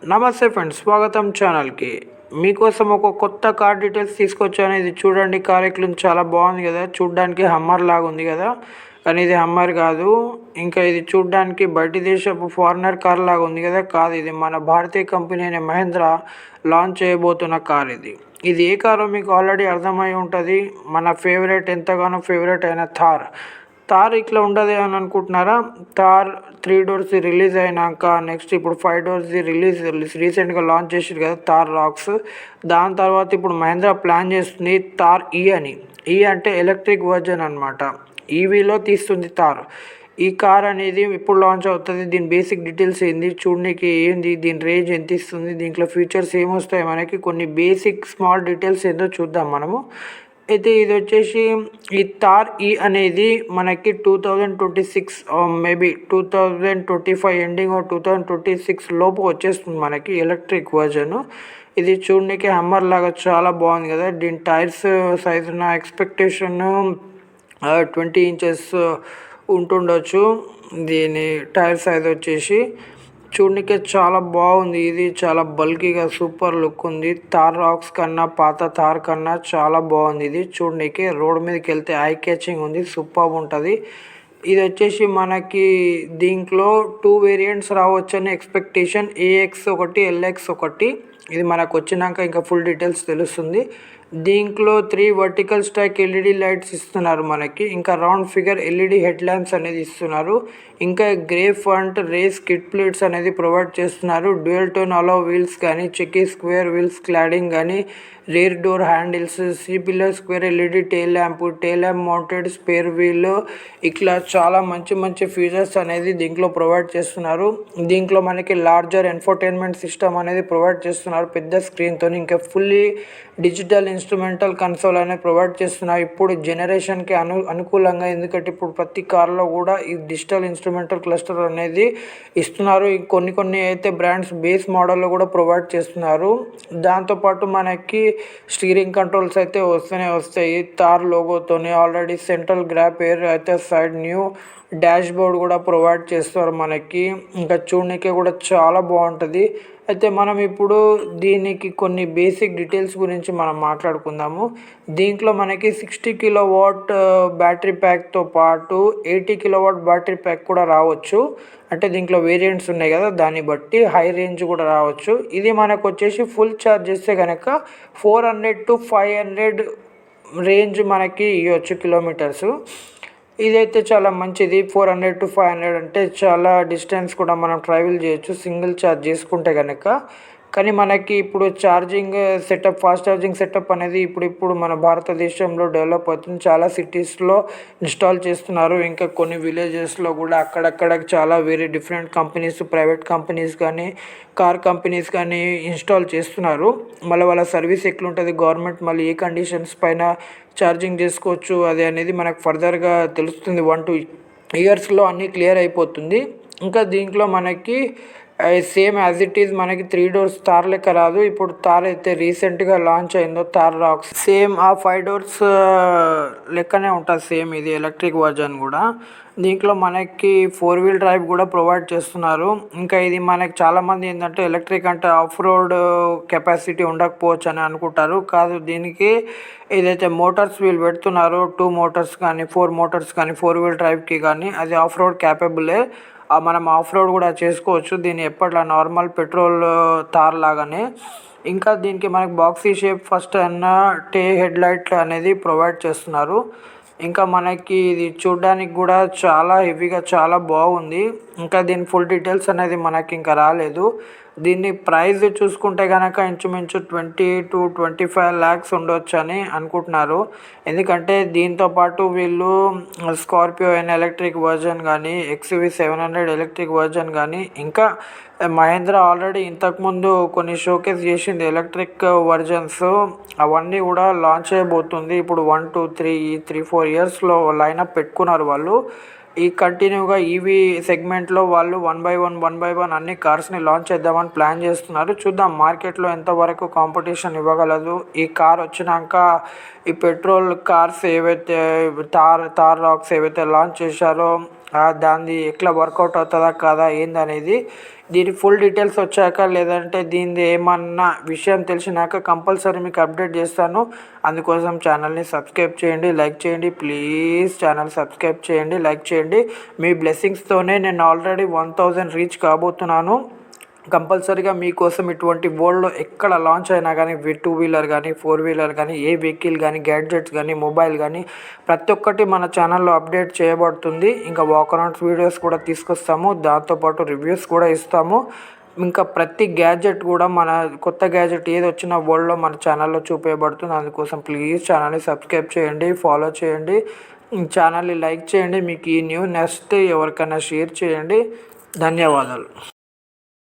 నమస్తే ఫ్రెండ్స్, స్వాగతం ఛానల్కి. మీకోసం ఒక కొత్త కార్ డీటెయిల్స్ తీసుకొచ్చాను. ఇది చూడండి, కార్ ఎక్లూన్ చాలా బాగుంది కదా. చూడ్డానికి హమ్మర్ లాగా ఉంది కదా, కానీ ఇది హమ్మర్ కాదు. ఇంకా ఇది చూడ్డానికి బయట దేశపు ఫారినర్ కార్ లాగా ఉంది కదా, కాదు. ఇది మన భారతీయ కంపెనీ అయిన మహేంద్ర లాంచ్ చేయబోతున్న కార్ ఇది. ఇది ఏ కారో మీకు ఆల్రెడీ అర్థమై ఉంటుంది. మన ఫేవరెట్, ఎంతగానో ఫేవరెట్ అయిన థార్ ఇట్లా ఉండదు అని అనుకుంటున్నారా? థార్ 3 డోర్స్ రిలీజ్ అయినాక నెక్స్ట్ ఇప్పుడు 5 డోర్స్ రిలీజ్ రీసెంట్గా లాంచ్ చేసారు కదా, థార్ రాక్స్. దాని తర్వాత ఇప్పుడు మహేంద్ర ప్లాన్ చేస్తుంది థార్ అని. అంటే ఎలక్ట్రిక్ వర్జన్ అనమాట. ఈవీలో తీస్తుంది థార్. ఈ కార్ అనేది ఇప్పుడు లాంచ్ అవుతుంది. దీని బేసిక్ డీటెయిల్స్ ఏంది, చూడడానికి ఏంది, దీని రేంజ్ ఎంత ఇస్తుంది, దీంట్లో ఫీచర్స్ ఏమొస్తాయి, మనకి కొన్ని బేసిక్ స్మాల్ డీటెయిల్స్ ఏందో చూద్దాం మనము. అయితే ఇది వచ్చేసి ఈ థార్ అనేది మనకి 2026 మేబీ 2025 ఎండింగ్ 2026 లోపు వచ్చేస్తుంది మనకి ఎలక్ట్రిక్ వర్జన్. ఇది చూడడానికి హమ్మర్ లాగా చాలా బాగుంది కదా. దీని టైర్స్ సైజు నా ఎక్స్పెక్టేషన్ 20 ఇంచెస్ ఉంటుండొచ్చు. దీని టైర్ సైజ్ వచ్చేసి చూడడానికి చాలా బాగుంది. ఇది చాలా బల్కీగా సూపర్ లుక్ ఉంది. థార్ రాక్స్ కన్నా, పాత థార్ కన్నా చాలా బాగుంది. ఇది చూడడానికి రోడ్ మీదకి వెళ్తే ఐ క్యాచింగ్ ఉంది, సూపర్ ఉంటుంది. ఇది వచ్చేసి మనకి దీంట్లో 2 వేరియంట్స్ రావచ్చని ఎక్స్పెక్టేషన్, ఏఎక్స్ ఒకటి, ఎల్ఎక్స్ ఒకటి. ఇది మనకు వచ్చినాక ఇంకా ఫుల్ డీటెయిల్స్ తెలుస్తుంది. దీంట్లో 3 వర్టికల్ స్టాక్ ఎల్ఈడి లైట్స్ ఇస్తున్నారు మనకి. ఇంకా round figure LED head lamps అనేది ఇస్తున్నారు. ఇంకా grey front race kit plates అనేది ప్రొవైడ్ చేస్తున్నారు. డ్యూయల్ టోన్ అలో వీల్స్ కానీ, చెకీ స్క్వేర్ వీల్స్ క్లాడింగ్ కానీ, rear door handles, C pillar square LED tail lamp mounted spare wheel, ఇట్లా చాలా మంచి ఫీచర్స్ అనేది దీంట్లో ప్రొవైడ్ చేస్తున్నారు. దీంట్లో మనకి లార్జర్ ఎన్ఫోటైన్మెంట్ సిస్టమ్ అనేది ప్రొవైడ్ చేస్తున్నారు పెద్ద స్క్రీన్తో. ఇంకా ఫుల్లీ డిజిటల్ ఇన్స్ట్రుమెంటల్ కన్సోల్ అనేది ప్రొవైడ్ చేస్తున్నారు ఇప్పుడు జనరేషన్కి అనుకూలంగా. ఎందుకంటే ఇప్పుడు ప్రతి కార్లో కూడా ఈ డిజిటల్ ఇన్స్ట్రుమెంటల్ క్లస్టర్ అనేది ఇస్తున్నారు. కొన్ని అయితే బ్రాండ్స్ బేస్ మోడల్లో కూడా ప్రొవైడ్ చేస్తున్నారు. దాంతోపాటు మనకి స్టీరింగ్ కంట్రోల్స్ అయితే వస్తాయి థార్ లోగోతోనే. ఆల్రెడీ సెంట్రల్ గ్రాప్ ఎయిర్ అయితే సైడ్ న్యూ డాష్ బోర్డ్ కూడా ప్రొవైడ్ చేస్తారు మనకి. ఇంకా చూడడానికి కూడా చాలా బాగుంటుంది. అయితే మనం ఇప్పుడు దీనికి కొన్ని బేసిక్ డీటెయిల్స్ గురించి మనం మాట్లాడుకుందాము. దీంట్లో మనకి 60 కిలోవాట్ బ్యాటరీ ప్యాక్తో పాటు 80 కిలోవాట్ బ్యాటరీ ప్యాక్ కూడా రావచ్చు. అంటే దీంట్లో వేరియంట్స్ ఉన్నాయి కదా, దాన్ని బట్టి హై రేంజ్ కూడా రావచ్చు. ఇది మనకు వచ్చేసి ఫుల్ ఛార్జ్ చేస్తే కనుక 400 to 500 రేంజ్ మనకి ఇవ్వచ్చు కిలోమీటర్స్. ఇదైతే చాలా మంచిది. 400 to 500 అంటే చాలా డిస్టెన్స్ కూడా మనం ట్రావెల్ చేయొచ్చు సింగిల్ ఛార్జ్ చేసుకుంటే కనుక. కానీ మనకి ఇప్పుడు charging setup, fast charging setup అనేది ఇప్పుడు మన భారతదేశంలో డెవలప్ అవుతుంది. చాలా సిటీస్లో ఇన్స్టాల్ చేస్తున్నారు. ఇంకా కొన్ని విలేజెస్లో కూడా అక్కడక్కడ చాలా వేరే డిఫరెంట్ కంపెనీస్, ప్రైవేట్ కంపెనీస్ కానీ, కార్ కంపెనీస్ కానీ ఇన్స్టాల్ చేస్తున్నారు. మళ్ళీ వాళ్ళ సర్వీస్ ఎట్లుంటుంది, గవర్నమెంట్ మళ్ళీ ఏ కండిషన్స్ పైన ఛార్జింగ్ చేసుకోవచ్చు అది అనేది మనకు ఫర్దర్గా తెలుస్తుంది. 1-2 ఇయర్స్లో అన్నీ క్లియర్ అయిపోతుంది. ఇంకా దీంట్లో మనకి సేమ్ యాజ్ ఇట్ ఈజ్ మనకి 3 డోర్స్ థార్ లెక్క రాదు. ఇప్పుడు థార్ అయితే రీసెంట్గా లాంచ్ అయిందో థార్ రాక్స్, సేమ్ ఆ 5 డోర్స్ లెక్కనే ఉంటుంది సేమ్ ఇది ఎలక్ట్రిక్ వర్జన్ కూడా. దీంట్లో మనకి 4 వీల్ డ్రైవ్ కూడా ప్రొవైడ్ చేస్తున్నారు. ఇంకా ఇది మనకి చాలామంది ఏంటంటే ఎలక్ట్రిక్ అంటే ఆఫ్ రోడ్ కెపాసిటీ ఉండకపోవచ్చు అని అనుకుంటారు. కాదు, దీనికి ఏదైతే మోటార్స్ వీళ్ళు పెడుతున్నారో 2 మోటార్స్ కానీ 4 మోటార్స్ కానీ 4 వీల్ డ్రైవ్కి కానీ అది ఆఫ్ రోడ్ క్యాపబులే. మనం ఆఫ్ రోడ్ కూడా చేసుకోవచ్చు దీన్ని ఎప్పట్లా నార్మల్ పెట్రోల్ థార్ లాగానే. ఇంకా దీనికి మనకి boxy shape first head light అనేది ప్రొవైడ్ చేస్తున్నారు. ఇంకా మనకి ఇది చూడడానికి కూడా చాలా హెవీగా చాలా బాగుంది. ఇంకా దీని ఫుల్ డీటెయిల్స్ అనేది మనకి ఇంకా రాలేదు. దీన్ని ప్రైస్ చూసుకుంటే కనుక ఇంచుమించు 20 to 25 lakhs ఉండొచ్చు అని అనుకుంటున్నారు. ఎందుకంటే దీంతోపాటు వీళ్ళు స్కార్పియో ఎలక్ట్రిక్ వర్జన్ కానీ, XUV 700 ఎలక్ట్రిక్ వర్జన్ కానీ, ఇంకా మహేంద్ర ఆల్రెడీ ఇంతకుముందు కొన్ని షోకేస్ చేసింది ఎలక్ట్రిక్ వర్జన్స్, అవన్నీ కూడా లాంచ్ చేయబోతుంది. ఇప్పుడు 1, 2, 3, 4 ఇయర్స్లో లైనప్ పెట్టుకున్నారు వాళ్ళు. ఈ కంటిన్యూగా ఈవీ సెగ్మెంట్లో వాళ్ళు 1 by 1 అన్ని కార్స్ని లాంచ్ చేద్దామని ప్లాన్ చేస్తున్నారు. చూద్దాం మార్కెట్లో ఎంతవరకు కాంపిటీషన్ ఇవ్వగలదు. ఈ కార్ వచ్చినాక ఈ పెట్రోల్ కార్స్ ఏవైతే థార్ రాక్స్ ఏవైతే లాంచ్ చేశారో దానిది ఎట్లా వర్కౌట్ అవుతుందా కాదా ఏందనేది. దీని ఫుల్ డీటెయిల్స్ వచ్చాక లేదంటే దీనిది ఏమన్నా విషయం తెలిసినాక కంపల్సరీ మీకు అప్డేట్ చేస్తాను. అందుకోసం ఛానల్ని సబ్స్క్రైబ్ చేయండి, లైక్ చేయండి. ప్లీజ్ ఛానల్ సబ్స్క్రైబ్ చేయండి, లైక్ చేయండి. మీ బ్లెస్సింగ్స్తోనే నేను ఆల్రెడీ 1000 రీచ్ కాబోతున్నాను. కంపల్సరీగా మీకోసం ఇటువంటి వరల్డ్లో ఎక్కడ లాంచ్ అయినా కానీ టూ వీలర్ కానీ, ఫోర్ వీలర్ కానీ, ఏ వెహికల్ కానీ, గ్యాడ్జెట్స్ కానీ, మొబైల్ కానీ ప్రతి ఒక్కటి మన ఛానల్లో అప్డేట్ చేయబడుతుంది. ఇంకా వాకరౌండ్స్ వీడియోస్ కూడా తీసుకొస్తాము, దాంతోపాటు రివ్యూస్ కూడా ఇస్తాము. ఇంకా ప్రతి గ్యాడ్జెట్ కూడా మన కొత్త గ్యాడ్జెట్ ఏది వచ్చినా వరల్డ్లో మన ఛానల్లో చూపించబడుతుంది. అందుకోసం ప్లీజ్ ఛానల్ని సబ్స్క్రైబ్ చేయండి, ఫాలో చేయండి, ఛానల్ని లైక్ చేయండి. మీకు ఈ న్యూస్ నచ్చితే ఎవరికైనా షేర్ చేయండి. ధన్యవాదాలు.